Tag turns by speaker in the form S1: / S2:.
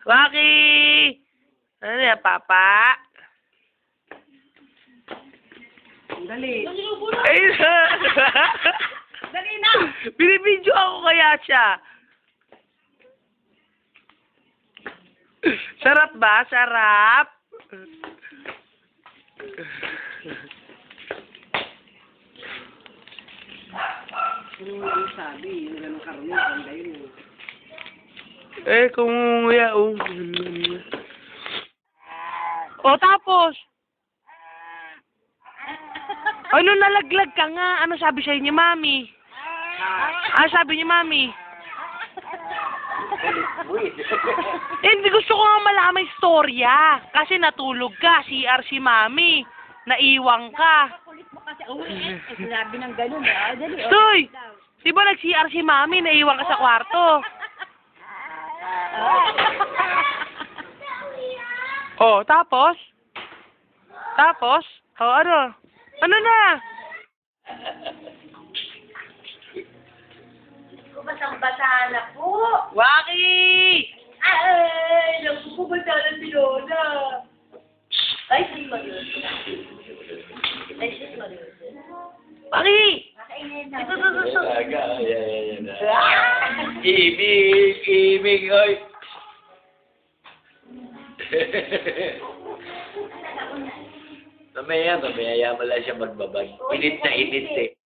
S1: Waki! Ano yan, Papa?
S2: Dali.
S1: Ay,
S2: Dali na!
S1: binibidyo ako kaya siya. Sarap ba? Sarap?
S2: Yung sabi, yung ganun karami, ganda yun.
S1: Kung nguya, O, tapos? Ano, nalaglag ka nga? Ano sabi sa'yo ni Mami? Ano sabi ni Mami? Hindi, gusto ko nga malaman istorya. Kasi natulog ka, CR si Mami. Naiwang ka.
S2: Kulit mo kasi, sinabi ng ganun, Dali,
S1: Stoy! Di ba nag-CR si Mami, naiwang ka sa kwarto? Oh, tapos? Tapos? Oh, ano? Ano na?
S2: Ko basang-basa na po.
S1: Waki!
S2: Ay, nagpupubasa na si Lola. Ay, si Mario. Ay, si Mario.
S1: Waki!
S2: Ito.
S3: Ibig, oy. Mamaya mo lang siya magbabag. Init na init eh.